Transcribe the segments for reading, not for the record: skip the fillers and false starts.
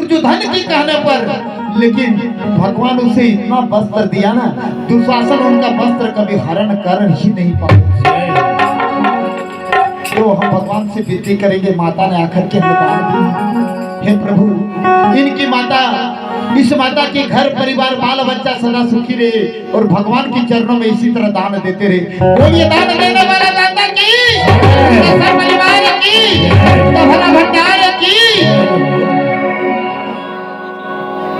जो धन की कहने पर, लेकिन भगवान उसे इतना वस्त्र दिया ना, दुशासन उनका वस्त्र कभी हरण कर ही नहीं पाए। तो हम भगवान से विनती करेंगे, माता ने आकर के हमें दान दी, हे प्रभु इनकी माता, इस माता के घर परिवार बाल बच्चा सदा सुखी रहे और भगवान के चरणों में इसी तरह दान देते रहे। बोलिए दान देने वाला दाता की, परिवार की, भला भंडार की।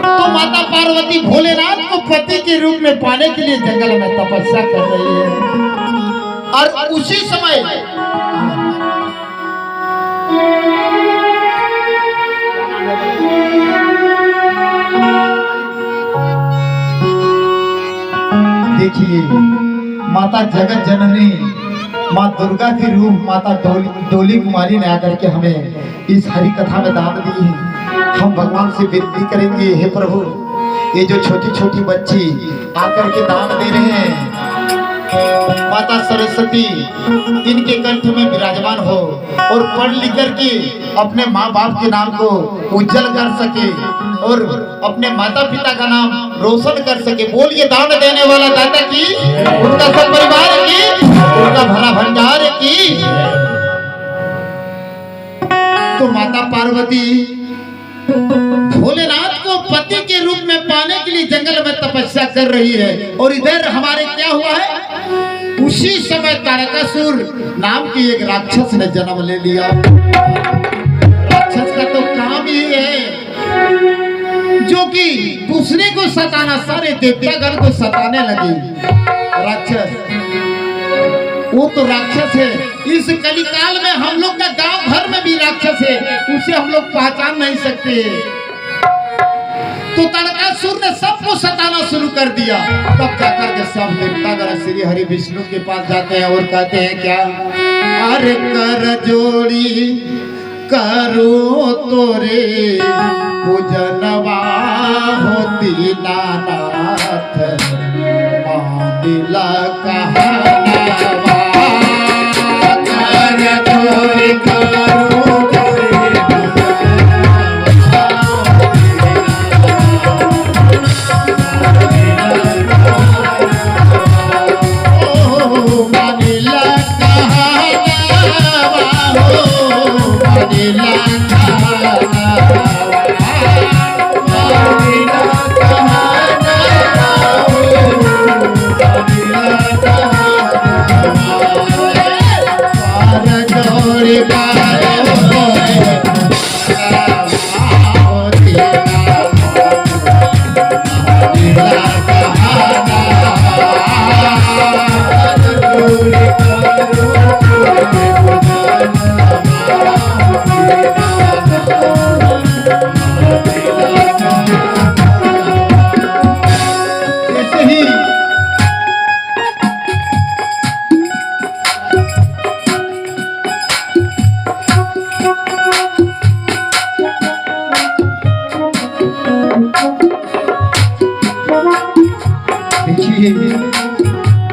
तो माता पार्वती भोलेनाथ को पति के रूप में पाने के लिए जंगल में तपस्या कर रही है। और उसी समय देखिए, माता जगत जननी माँ दुर्गा के रूप माता डोली कुमारी ने आकर के हमें इस हरि कथा में दान दी है। हम भगवान से विनती करेंगे, हे प्रभु ये जो छोटी छोटी बच्ची आकर के दान दे रहे हैं, माता सरस्वती इनके कंठ में विराजमान हो और पढ़ लिख करके अपने माँ बाप के नाम को उज्जवल कर सके और अपने माता पिता का नाम रोशन कर सके। बोलिए दान देने वाला दाता की, उनका सब परिवार की, उनका भला भंडार की। तो माता पार्वती भोलेनाथ को पति के रूप में पाने के लिए जंगल में तपस्या कर रही है। और इधर हमारे क्या हुआ है, उसी समय तारकासुर नाम की एक राक्षस ने जन्म ले लिया। राक्षस का तो काम ही है जो कि दूसरे को सताना, सारे देवतागण को सताने लगी। राक्षस, वो तो राक्षस है। इस कलिकाल में हम लोग का गांव भर में भी राक्षस है, उसे हम लोग पहचान नहीं सकते। तो तारकासुर ने सबको सताना शुरू कर दिया। तब जाकर के सब देवतागण श्री हरि विष्णु के पास जाते हैं और कहते हैं क्या, अरे कर जोड़ी करो तोरे पूजनवा होती नानाथ, मानिला कहनावा, कर जोड़ी करो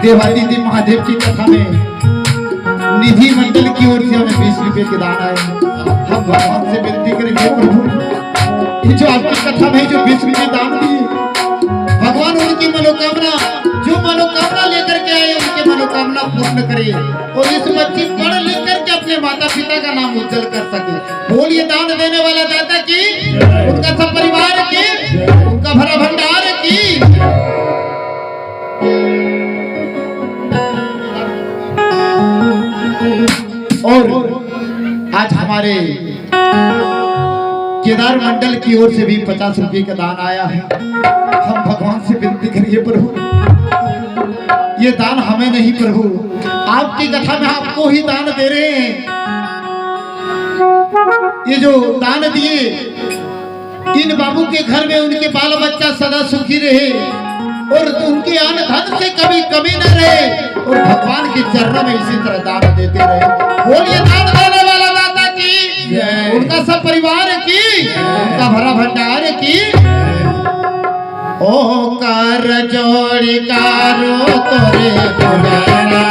देवादिदेव महादेव की कथा में निधि मंडल की ओर से हमें 20 रुपए के दान आए। हम भगवान से विनती करेंगे, प्रभु ये जो आपकी कथा में जो 20 रुपए दान दिए, भगवान उनकी मनोकामना, जो मनोकामना लेकर के आए उनकी मनोकामना पूर्ण करे और इस बच्ची पढ़ लिख करके अपने माता पिता का नाम उज्जवल कर सके। बोलिए दान देने वाला दाता की, उनका सब परिवार की, उनका भरा भंडार की। और आज हमारे केदार मंडल की ओर से भी 50 रुपए का दान आया है। हम भगवान से विनती करिए, प्रभु ये दान हमें नहीं, प्रभु आपकी कथा में आपको ही दान दे रहे हैं। ये जो दान दिए, इन बाबू के घर में उनके बाल बच्चा सदा सुखी रहे और उनके अन्न धन से कभी कमी न रहे और भगवान के चरणों में इसी तरह दान देते रहे। बोलिए दान देने वाला दाता की, उनका सब परिवार की, उनका भरा भंडार की। ओ कर जोड़ी कारो तोरे पुजारा,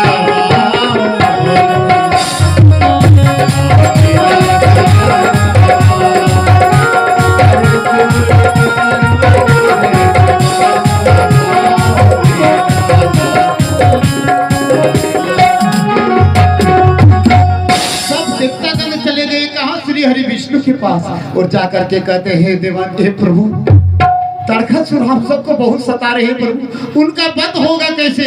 और जाकर के कहते हैं देवान हे प्रभु, तारकासुर हम सबको बहुत सता रहे हैं प्रभु, उनका वध होगा कैसे?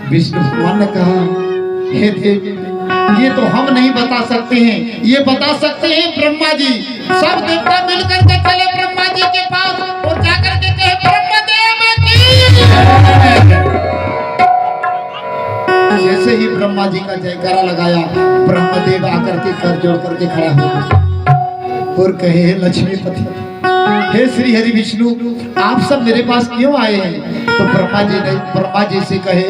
विष्णु भगवान ने कहा हे देव, ये तो हम नहीं बता सकते हैं, ये बता सकते हैं ब्रह्मा जी। सब देवता मिलकर के चले ब्रह्मा जी के पास और जाकर के कहे ब्रह्मदेव की। जैसे ही ब्रह्मा जी का जयकारा लगाया, ब्रह्मदेव आकर के कर जोड़ करके खड़ा हो गया और कहे हे लक्ष्मीपति, हे श्री हरि विष्णु, आप सब मेरे पास क्यों आए हैं? तो ब्रह्मा जी से कहे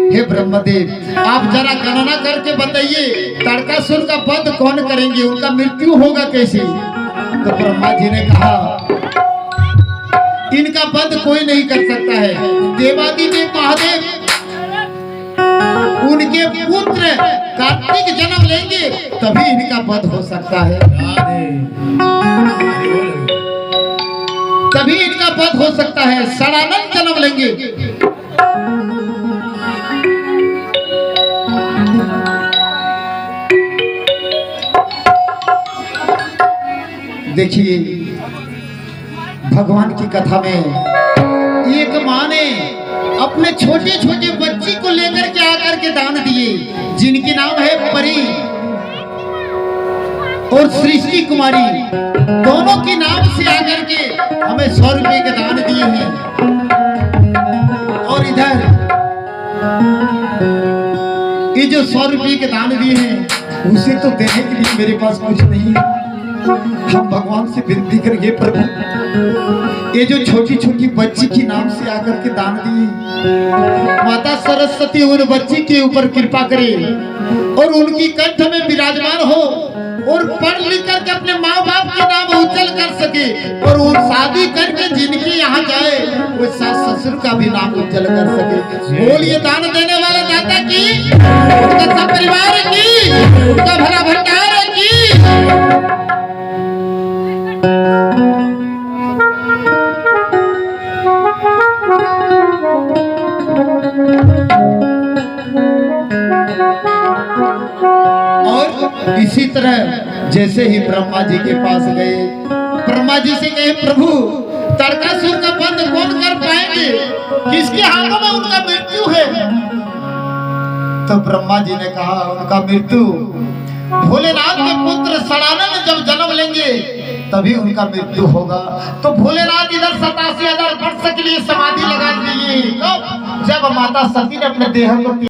हे ब्रह्मदेव, आप जरा गणना करके बताइए तारकासुर का वध कौन करेंगे, उनका मृत्यु होगा कैसे? तो ब्रह्मा जी ने कहा इनका वध कोई नहीं कर सकता है। देवादिदेव महादेव उनके पुत्र कार्तिक जन्म लेंगे तभी इनका वध हो सकता है, तभी इनका वध हो सकता है। षडानन जन्म लेंगे। देखिए भगवान की कथा में एक माँ ने अपने छोटे छोटे बच्ची को लेकर के आकर के दान दिए, जिनके नाम है परी और सृष्टि कुमारी। दोनों के नाम से आकर के हमें 100 रुपए के दान दिए हैं। और इधर ये जो 100 रुपए के दान दिए हैं, उसे तो देने के लिए मेरे पास कुछ नहीं है। हम भगवान से विनती करेंगे प्रभु, ये जो छोटी छोटी बच्ची की नाम से आकर के दान दी, माता सरस्वती उन बच्ची के ऊपर कृपा करे और उनकी कंठ में विराजमान हो और पढ़ लिख करके अपने माँ बाप के नाम उज्जवल कर सके और वो शादी करके जिनके यहाँ जाए वो सास ससुर का भी नाम उज्जवल कर सके। बोलिए दान देने वाले दाता की, उनका सब परिवार की, उनका भला भंडार की। और इसी तरह जैसे ही ब्रह्मा जी के पास गए, ब्रह्मा जी से कहे प्रभु, तारकासुर का वध कौन कर पाएंगे, किसके हाथों में उनका मृत्यु है? तो ब्रह्मा जी ने कहा उनका मृत्यु भोलेनाथ के पुत्र षडानन जब जन्म लेंगे तभी उनका मृत्यु होगा। तो भोलेनाथ इधर 87,000 वर्ष के लिए समाधि लगा दिए। जब माता सती ने अपने देह को